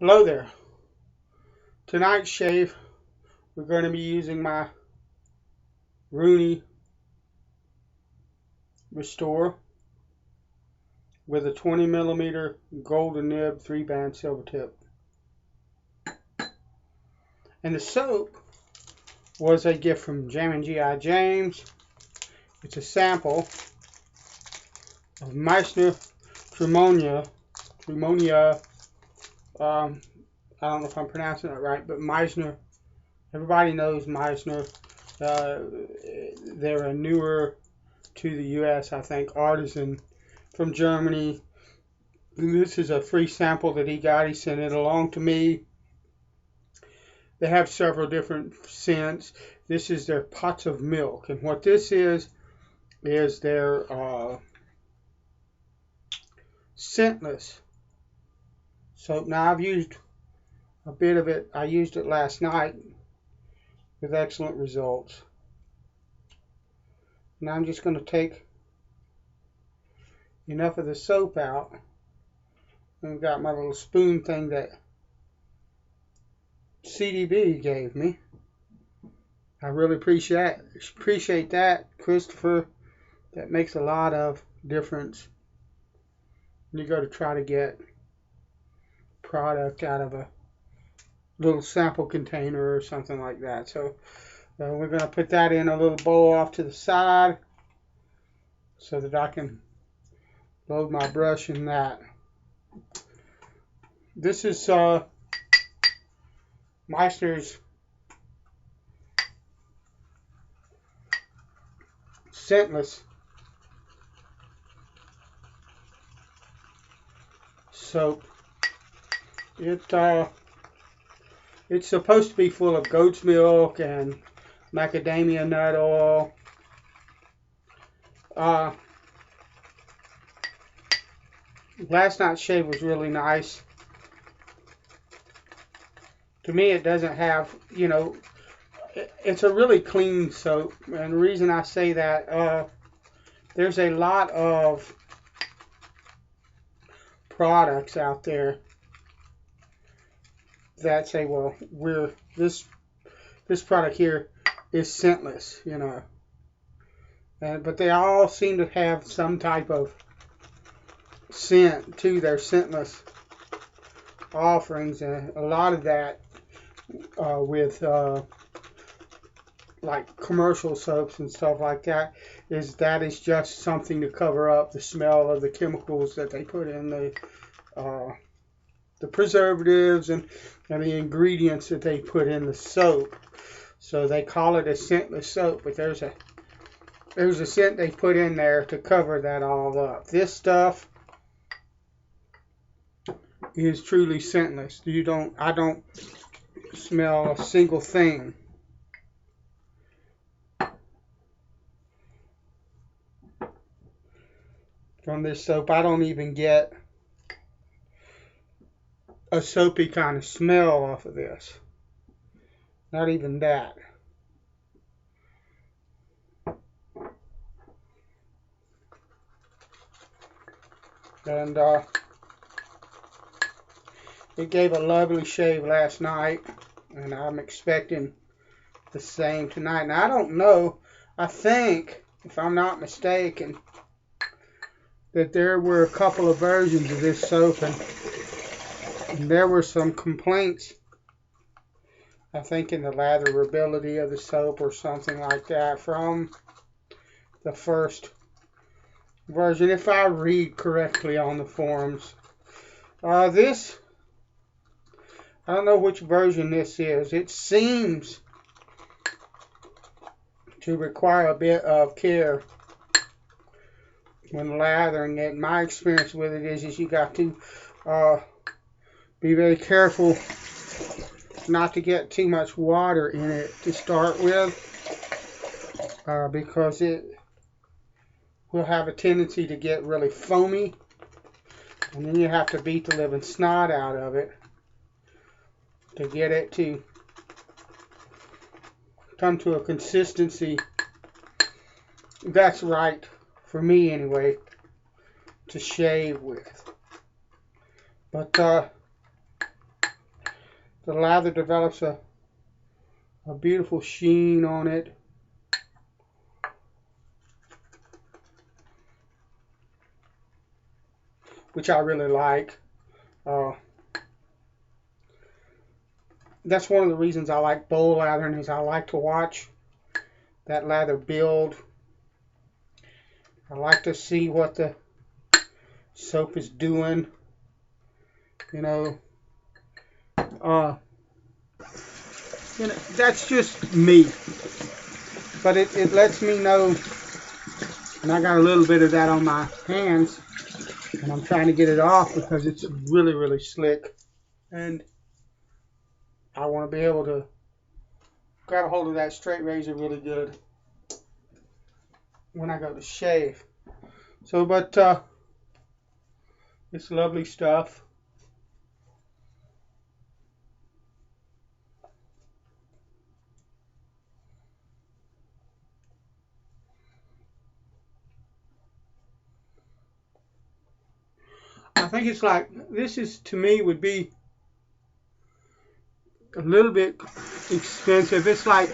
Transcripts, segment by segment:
Hello there. Tonight's shave, we're going to be using my Rooney Restore with a 20mm golden nib 3-band silver tip. And the soap was a gift from Jammin' G.I. James. It's a sample of Meisner Tremonia. I don't know if I'm pronouncing it right, but Meisner. Everybody knows Meisner. They're a newer to the U.S., I think, artisan from Germany. And this is a free sample that he got. He sent it along to me. They have several different scents. This is their Pots of Milk. And what this is their scentless soap. Now, I've used a bit of it. I used it last night with excellent results. Now I'm just going to take enough of the soap out. I've got my little spoon thing that CDB gave me. I really appreciate that, Christopher. That makes a lot of difference when you go to try to get product out of a little sample container or something like that. So we're going to put that in a little bowl off to the side so that I can load my brush in that. This is Meisner's scentless soap. It's supposed to be full of goat's milk and macadamia nut oil. Last night's shave was really nice. To me, it doesn't have, it's a really clean soap. And the reason I say that, there's a lot of products out there that say, well, this product here is scentless, but they all seem to have some type of scent to their scentless offerings, and a lot of that with like commercial soaps and stuff like that is just something to cover up the smell of the chemicals that they put in the preservatives and the ingredients that they put in the soap. So they call it a scentless soap, but there's a scent they put in there to cover that all up. This stuff is truly scentless. I don't smell a single thing. From this soap. I don't even get a soapy kind of smell off of this. Not even that. And it gave a lovely shave last night, and I'm expecting the same tonight. Now, I don't know. I think, if I'm not mistaken, that there were a couple of versions of this soap, and there were some complaints, I think, in the latherability of the soap or something like that from the first version, if I read correctly on the forums. This, I don't know which version this is. It seems to require a bit of care when lathering it. My experience with it is you got to be very careful not to get too much water in it to start with, because it will have a tendency to get really foamy, and then you have to beat the living snot out of it to get it to come to a consistency that's right, for me anyway, to shave with. But The lather develops a beautiful sheen on it. Which I really like. That's one of the reasons I like bowl lathering, is I like to watch that lather build. I like to see what the soap is doing. You know, that's just me. But it lets me know, and I got a little bit of that on my hands, and I'm trying to get it off because it's really, really slick. And I want to be able to grab a hold of that straight razor really good when I go to shave. So, but it's lovely stuff. I think it's like, this is, to me, would be a little bit expensive. It's like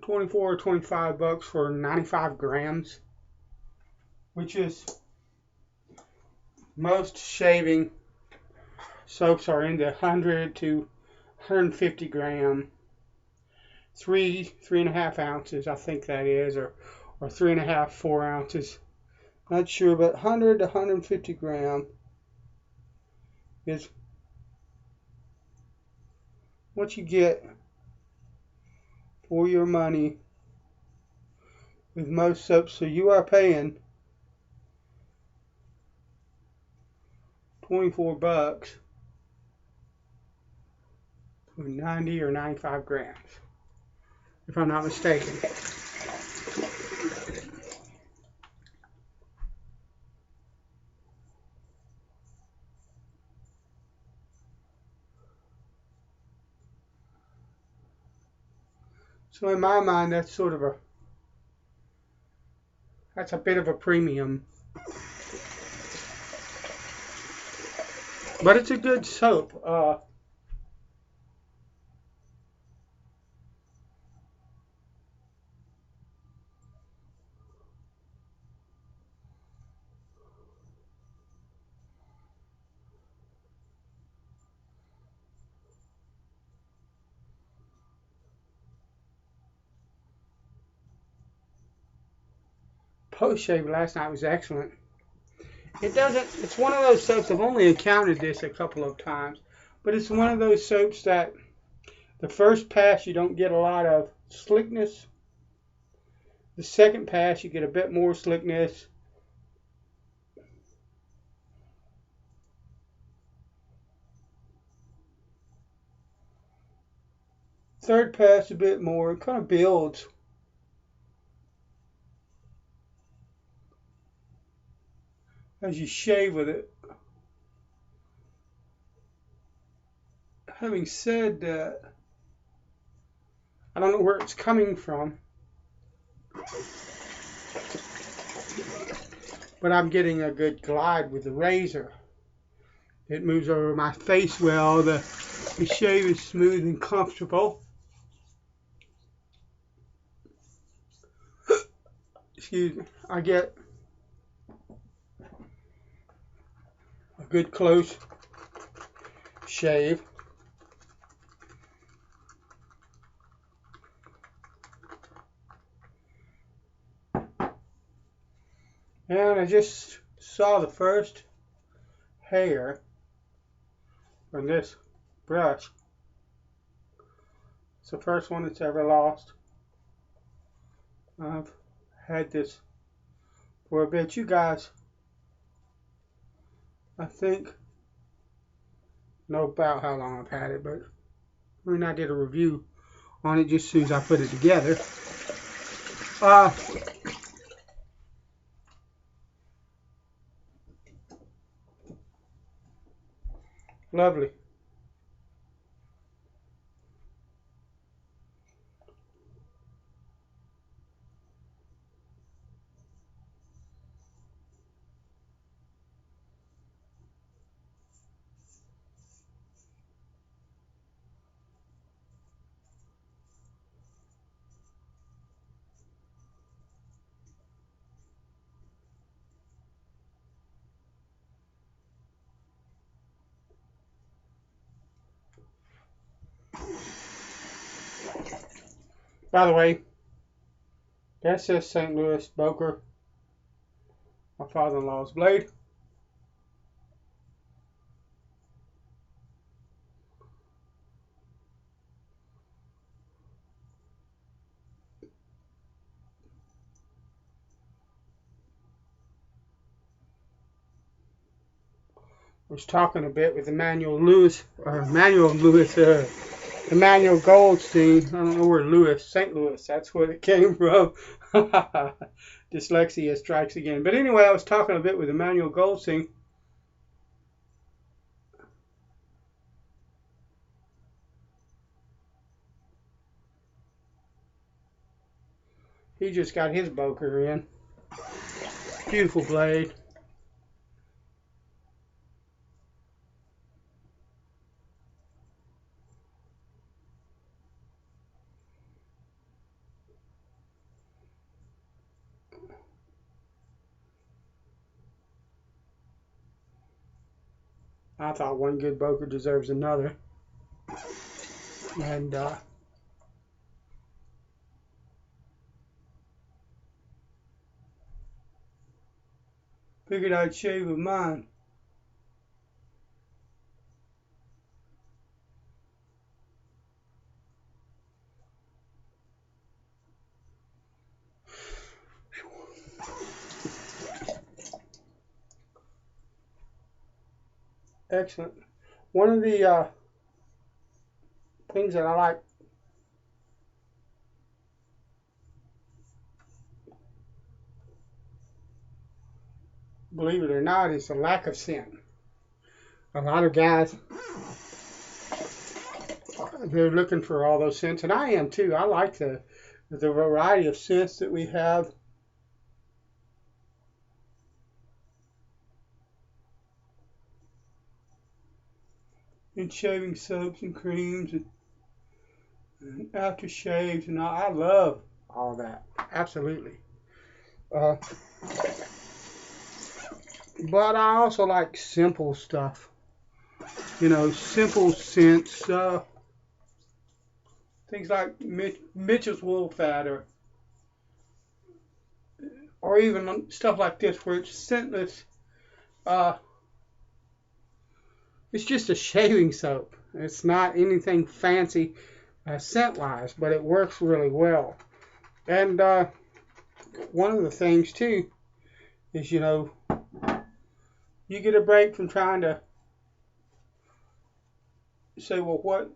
24 or 25 bucks for 95 grams, which is, most shaving soaps are in the 100 to 150 gram, 3.5 ounces, I think that is, or 3.5, 4 ounces. Not sure, but 100 to 150 gram is what you get for your money with most soaps. So you are paying 24 bucks for 90 or 95 grams, if I'm not mistaken. So in my mind, that's a bit of a premium. But it's a good soap. Post shave last night was excellent. It's one of those soaps, I've only encountered this a couple of times, but it's one of those soaps that the first pass you don't get a lot of slickness. The second pass you get a bit more slickness. Third pass a bit more. It kind of builds. As you shave with it. Having said that, I don't know where it's coming from, but I'm getting a good glide with the razor. It moves over my face well. The shave is smooth and comfortable. Excuse me. I get a good close shave. And I just saw the first hair from this brush. It's the first one that's ever lost. I've had this for a bit. You guys, I think, know about how long I've had it, but I mean, I did a review on it just as soon as I put it together. Lovely. By the way, that says St. Louis Boker, my father-in-law's blade. Was talking a bit with Emmanuel Goldstein. I don't know where Louis, St. Louis, that's where it came from. Dyslexia strikes again. But anyway, I was talking a bit with Emmanuel Goldstein. He just got his Boker in. Beautiful blade. I thought one good Boker deserves another. And figured I'd shave with mine. Excellent. One of the things that I like, believe it or not, is the lack of scent. A lot of guys, they're looking for all those scents, and I am too. I like the variety of scents that we have. In shaving soaps and creams and aftershaves, and I love all that. Absolutely. Uh, but I also like simple stuff. You know, simple scents. Things like Mitchell's wool fat, or even stuff like this where it's scentless. It's just a shaving soap. It's not anything fancy scent-wise, but it works really well. And one of the things too is, you know, you get a break from trying to say, well, what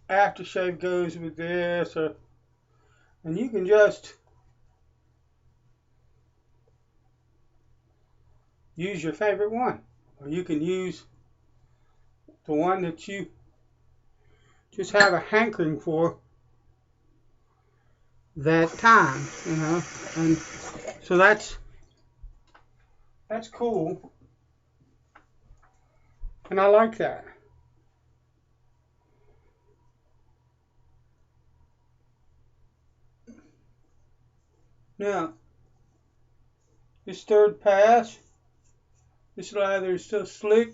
aftershave goes with this, and you can just use your favorite one, or you can use the one that you just have a hankering for that time, you know. And so that's cool, and I like that. Now, this third pass, this lather is so slick.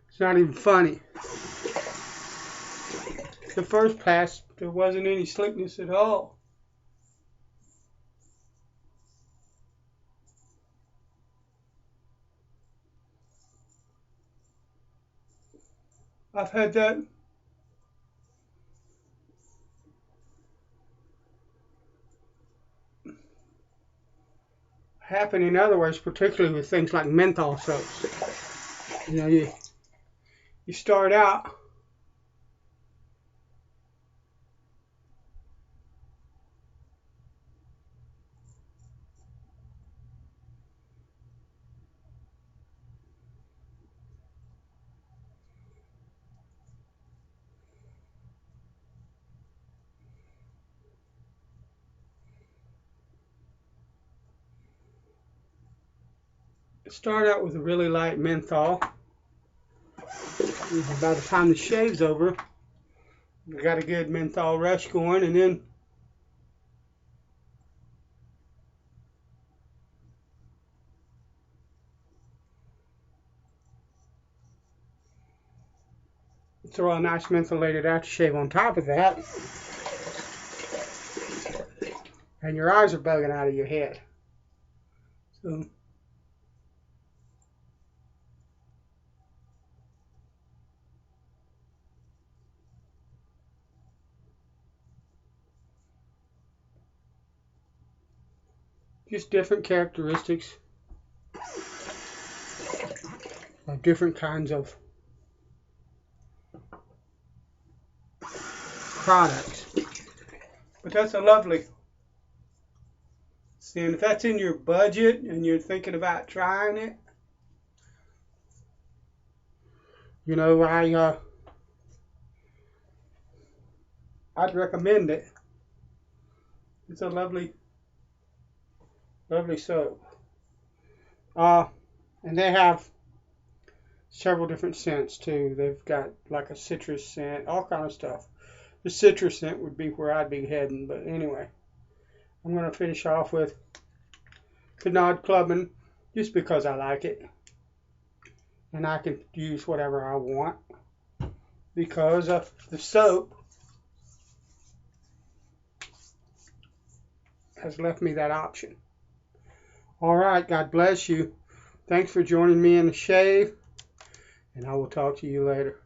It's not even funny. The first pass, there wasn't any slickness at all. I've had that happen in other ways, particularly with things like menthol soaps. You know, you start out with a really light menthol. By the time the shave's over, you got a good menthol rush going, and then throw a nice mentholated aftershave on top of that, and your eyes are bugging out of your head. So just different characteristics of different kinds of products. But that's a lovely. See, and if that's in your budget and you're thinking about trying it, you know, I'd recommend it. It's a lovely soap. And they have several different scents too. They've got like a citrus scent, all kind of stuff. The citrus scent would be where I'd be heading, but anyway, I'm going to finish off with Pinaud Clubman just because I like it. And I can use whatever I want because of the soap has left me that option. All right, God bless you. Thanks for joining me in the shave, and I will talk to you later.